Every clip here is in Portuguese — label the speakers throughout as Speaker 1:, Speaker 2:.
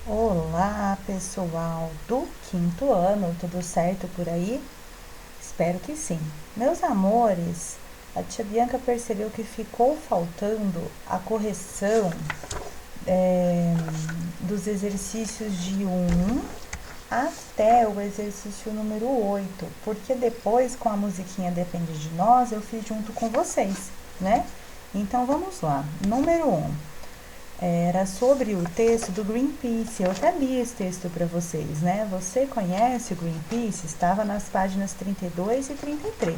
Speaker 1: Olá, pessoal do quinto ano, tudo certo por aí? Espero que sim. Meus amores, a tia Bianca percebeu que ficou faltando a correção dos exercícios de 1 até o exercício número 8, porque depois, com a musiquinha Depende de Nós, eu fiz junto com vocês, né? Então vamos lá. Número 1. Era sobre o texto do Greenpeace. Eu até li esse texto para vocês, né? Você conhece o Greenpeace? Estava nas páginas 32 e 33,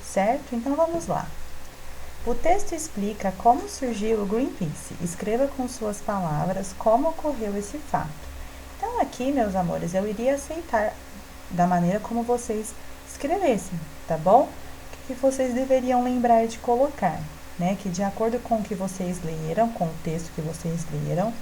Speaker 1: certo? Então vamos lá. O texto explica como surgiu o Greenpeace. Escreva com suas palavras como ocorreu esse fato. Então aqui, meus amores, eu iria aceitar da maneira como vocês escrevessem, tá bom? O que vocês deveriam lembrar de colocar? Né, que de acordo com o que vocês leram, com o texto que vocês leram,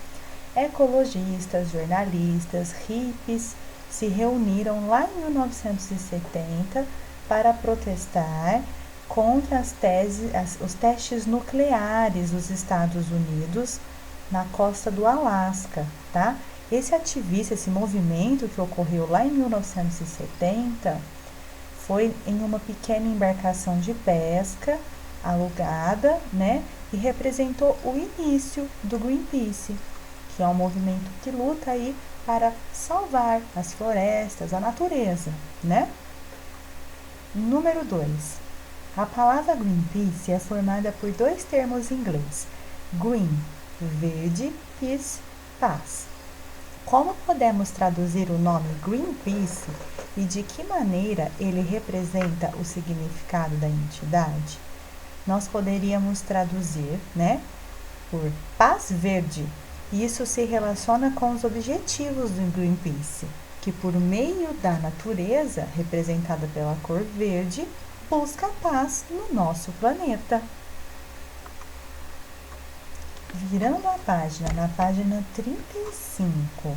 Speaker 1: ecologistas, jornalistas, hippies se reuniram lá em 1970 para protestar contra os testes nucleares dos Estados Unidos na costa do Alasca, tá? Esse ativista, esse movimento que ocorreu lá em 1970 foi em uma pequena embarcação de pesca alugada, né? E representou o início do Greenpeace, que é um movimento que luta aí para salvar as florestas, a natureza, né? Número 2. A palavra Greenpeace é formada por dois termos em inglês: green, verde, peace, paz. Como podemos traduzir o nome Greenpeace e de que maneira ele representa o significado da entidade? Nós poderíamos traduzir, né, por paz verde. Isso se relaciona com os objetivos do Greenpeace, que por meio da natureza, representada pela cor verde, busca a paz no nosso planeta. Virando a página, na página 35,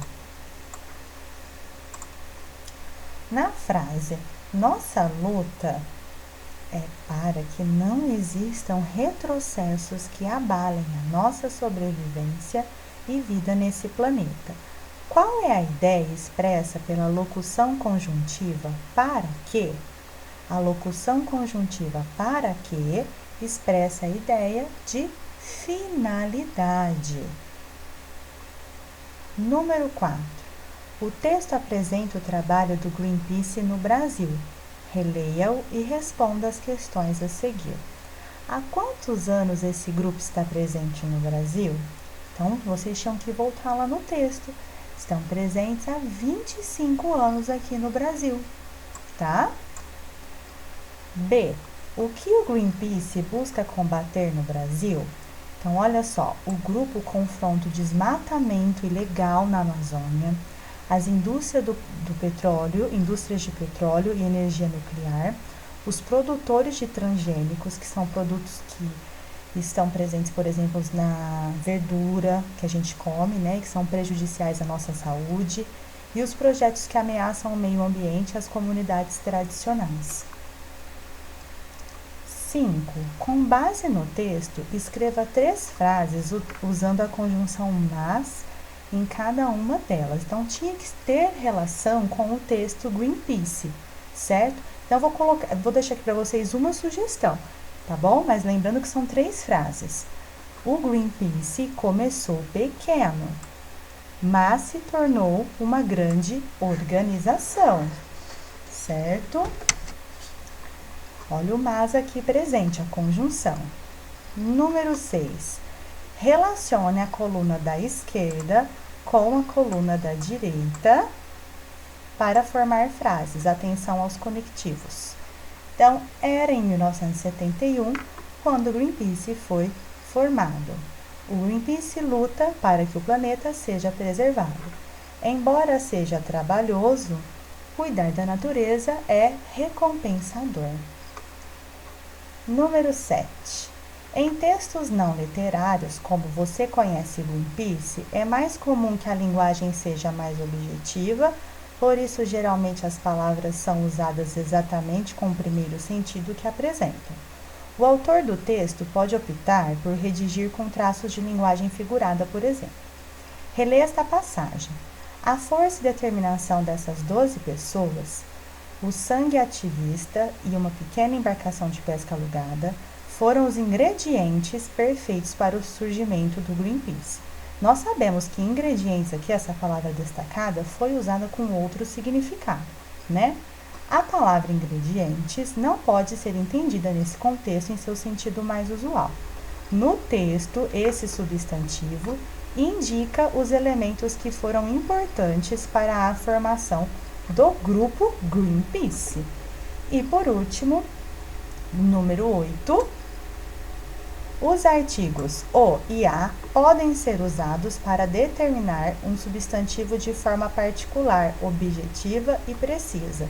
Speaker 1: na frase "Nossa luta é para que não existam retrocessos que abalem a nossa sobrevivência e vida nesse planeta". Qual é a ideia expressa pela locução conjuntiva "para que"? A locução conjuntiva "para que" expressa a ideia de finalidade. Número 4. O texto apresenta o trabalho do Greenpeace no Brasil. Releia-o e responda as questões a seguir. Há quantos anos esse grupo está presente no Brasil? Então, vocês tinham que voltar lá no texto. Estão presentes há 25 anos aqui no Brasil, tá? B. O que o Greenpeace busca combater no Brasil? Então, olha só, o grupo confronta o desmatamento ilegal na Amazônia, as indústrias indústrias de petróleo e energia nuclear, os produtores de transgênicos, que são produtos que estão presentes, por exemplo, na verdura que a gente come, né, que são prejudiciais à nossa saúde, e os projetos que ameaçam o meio ambiente e as comunidades tradicionais. 5. Com base no texto, escreva 3 frases usando a conjunção mas em cada uma delas. Então, tinha que ter relação com o texto Greenpeace, certo? Então, vou deixar aqui para vocês uma sugestão, tá bom? Mas lembrando que são 3 frases. O Greenpeace começou pequeno, mas se tornou uma grande organização, certo? Olha o mas aqui presente, a conjunção. Número 6. Relacione a coluna da esquerda com a coluna da direita para formar frases. Atenção aos conectivos. Então, era em 1971 quando o Greenpeace foi formado. O Greenpeace luta para que o planeta seja preservado. Embora seja trabalhoso, cuidar da natureza é recompensador. Número 7. Em textos não literários, como Você Conhece Greenpeace, é mais comum que a linguagem seja mais objetiva, por isso geralmente as palavras são usadas exatamente com o primeiro sentido que apresentam. O autor do texto pode optar por redigir com traços de linguagem figurada, por exemplo. Relê esta passagem. A força e determinação dessas 12 pessoas, o sangue ativista e uma pequena embarcação de pesca alugada foram os ingredientes perfeitos para o surgimento do Greenpeace. Nós sabemos que ingredientes aqui, essa palavra destacada, foi usada com outro significado, né? A palavra ingredientes não pode ser entendida nesse contexto em seu sentido mais usual. No texto, esse substantivo indica os elementos que foram importantes para a formação do grupo Greenpeace. E por último, número 8, os artigos o e a podem ser usados para determinar um substantivo de forma particular, objetiva e precisa,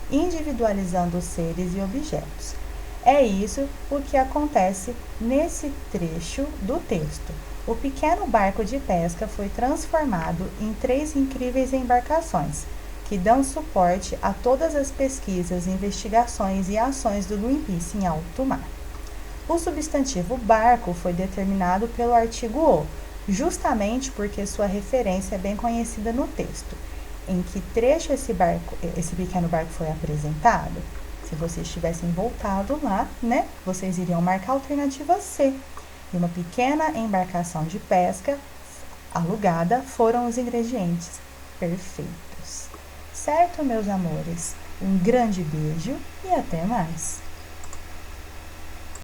Speaker 1: individualizando os seres e objetos. É isso o que acontece nesse trecho do texto. O pequeno barco de pesca foi transformado em 3 incríveis embarcações, que dão suporte a todas as pesquisas, investigações e ações do Greenpeace em alto mar. O substantivo barco foi determinado pelo artigo o, justamente porque sua referência é bem conhecida no texto. Em que trecho esse pequeno barco foi apresentado? Se vocês tivessem voltado lá, né, vocês iriam marcar a alternativa C. E uma pequena embarcação de pesca alugada foram os ingredientes perfeitos. Certo, meus amores? Um grande beijo e até mais!